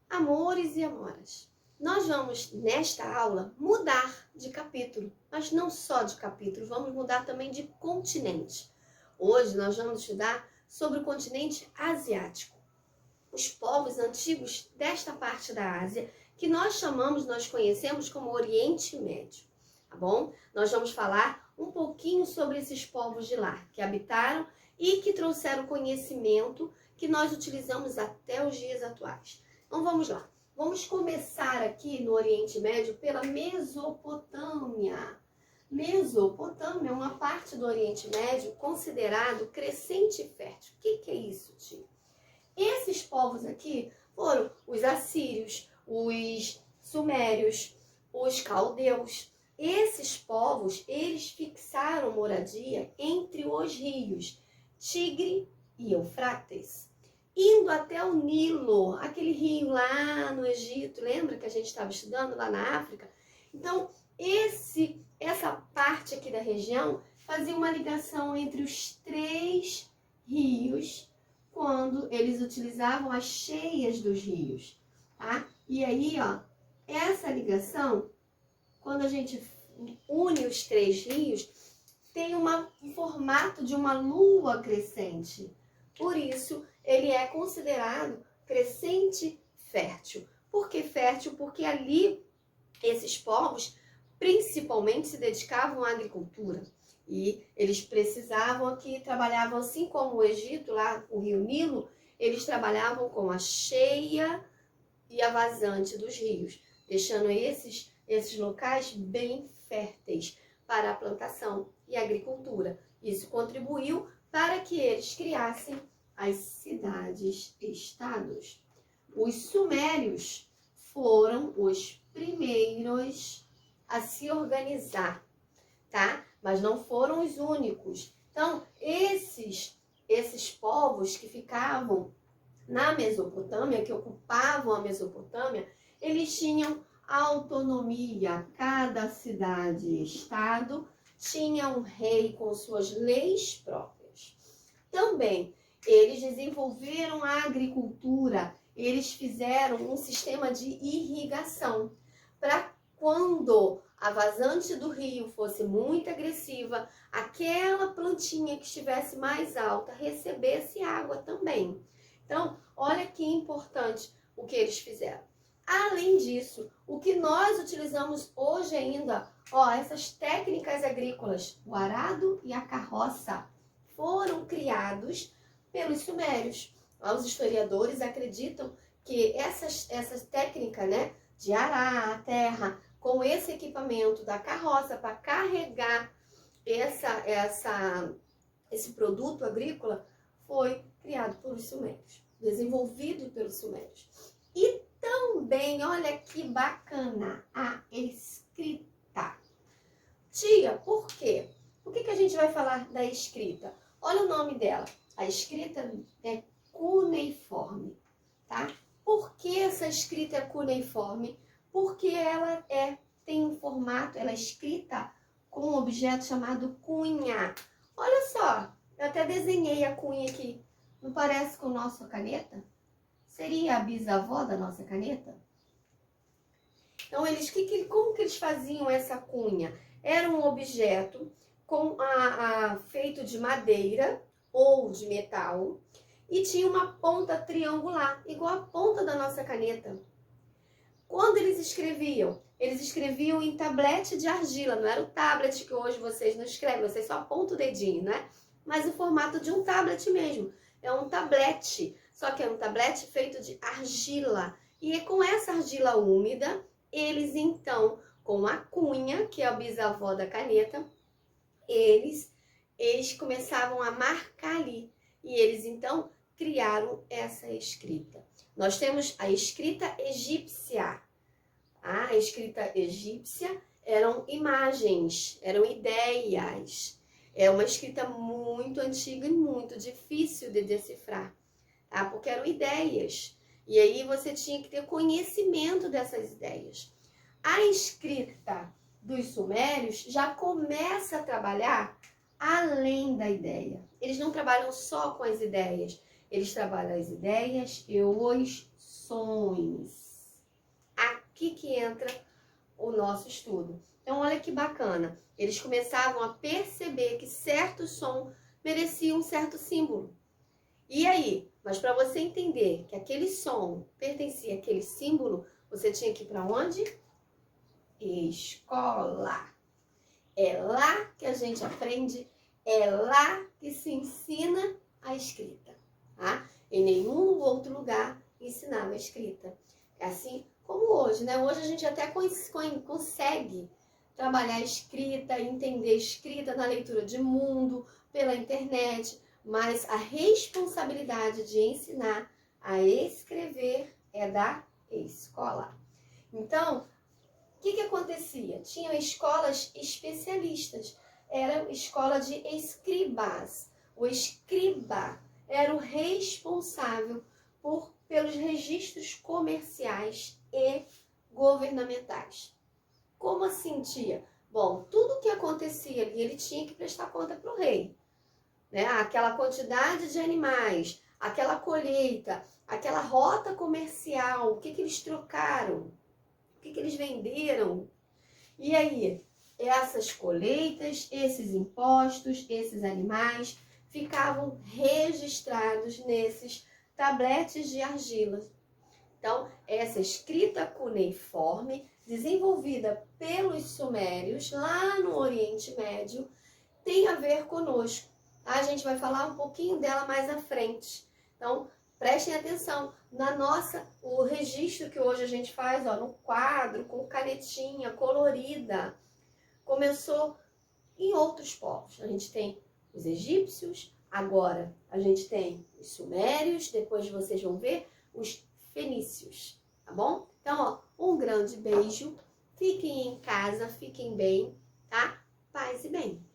Amores e amoras, nós vamos, nesta aula, mudar de capítulo, mas não só de capítulo, vamos mudar também de continente. Hoje nós vamos estudar sobre o continente asiático, os povos antigos desta parte da Ásia, que nós conhecemos como Oriente Médio, tá bom? Nós vamos falar um pouquinho sobre esses povos de lá, que habitaram e que trouxeram conhecimento que nós utilizamos até os dias atuais. Então vamos lá. Vamos começar aqui no Oriente Médio pela Mesopotâmia. Mesopotâmia é uma parte do Oriente Médio considerado crescente e fértil. O que é isso, tio? Esses povos aqui foram os assírios, os sumérios, os caldeus. Esses povos, eles fixaram moradia entre os rios Tigre e Eufrates, indo até o Nilo, aquele rio lá no Egito, lembra que a gente estava estudando lá na África? Então, essa parte aqui da região fazia uma ligação entre os três rios quando eles utilizavam as cheias dos rios, tá? E aí, ó, essa ligação, quando a gente une os três rios, tem um formato de uma lua crescente. Por isso, ele é considerado crescente fértil. Por que fértil? Porque ali, esses povos, principalmente, se dedicavam à agricultura. E eles precisavam aqui, trabalhavam assim como o Egito, lá o rio Nilo, eles trabalhavam com a cheia e a vazante dos rios, deixando esses locais bem férteis para a plantação e a agricultura. Isso contribuiu para que eles criassem as cidades-estados. Os sumérios foram os primeiros a se organizar, tá? Mas não foram os únicos. Então, esses povos que ficavam na Mesopotâmia, que ocupavam a Mesopotâmia, eles tinham autonomia. Cada cidade-estado tinha um rei com suas leis próprias. Também, eles desenvolveram a agricultura, eles fizeram um sistema de irrigação para quando a vazante do rio fosse muito agressiva, aquela plantinha que estivesse mais alta recebesse água também. Então, olha que importante o que eles fizeram. Além disso, o que nós utilizamos hoje ainda, ó, essas técnicas agrícolas, o arado e a carroça, foram criados pelos sumérios. Os historiadores acreditam que essa técnica, né, de arar a terra com esse equipamento da carroça para carregar esse produto agrícola foi criado pelos sumérios, desenvolvido pelos sumérios. E também, olha que bacana, a escrita. Tia, por quê? Por que a gente vai falar da escrita? Olha o nome dela. A escrita é cuneiforme, tá? Por que essa escrita é cuneiforme? Porque ela tem um formato, ela é escrita com um objeto chamado cunha. Olha só, eu até desenhei a cunha aqui. Não parece com a nossa caneta? Seria a bisavó da nossa caneta? Então, como que eles faziam essa cunha? Era um objeto feito de madeira ou de metal e tinha uma ponta triangular, igual a ponta da nossa caneta. Quando eles escreviam em tablete de argila, não era o tablet que hoje vocês não escrevem, vocês só apontam o dedinho, né? Mas o formato de um tablet mesmo, é um tablete, só que é um tablete feito de argila. E com essa argila úmida, eles então, com a cunha, que é a bisavó da caneta, eles começavam a marcar ali. E eles então criaram essa escrita. Nós temos a escrita egípcia. A escrita egípcia eram imagens, eram ideias. É uma escrita muito antiga e muito difícil de decifrar, tá? Porque eram ideias. E aí você tinha que ter conhecimento dessas ideias. A escrita dos sumérios já começa a trabalhar além da ideia. Eles não trabalham só com as ideias. Eles trabalham as ideias e os sons. Aqui que entra o nosso estudo. Então, olha que bacana. Eles começavam a perceber que certo som merecia um certo símbolo. E aí? Mas para você entender que aquele som pertencia àquele símbolo, você tinha que ir para onde? Escola. É lá que a gente aprende, é lá que se ensina a escrita. Tá? Em nenhum outro lugar ensinava a escrita. É assim como hoje, né? Hoje a gente até consegue trabalhar a escrita, entender a escrita na leitura de mundo, pela internet, mas a responsabilidade de ensinar a escrever é da escola. Então, o que acontecia? Tinham escolas especialistas, era escola de escribas. O escriba era o responsável pelos registros comerciais e governamentais. Como assim, tia? Bom, tudo que acontecia ali, ele tinha que prestar conta para o rei. Né? Aquela quantidade de animais, aquela colheita, aquela rota comercial, o que eles trocaram, o que eles venderam. E aí, essas colheitas, esses impostos, esses animais ficavam registrados nesses tabletes de argila. Então, essa escrita cuneiforme, desenvolvida pelos sumérios lá no Oriente Médio, tem a ver conosco. A gente vai falar um pouquinho dela mais à frente. Então, prestem atenção. O registro que hoje a gente faz no quadro, com canetinha colorida, começou em outros povos. A gente tem os egípcios, agora a gente tem os sumérios, depois vocês vão ver os fenícios, tá bom? Então, um grande beijo, fiquem em casa, fiquem bem, tá? Paz e bem.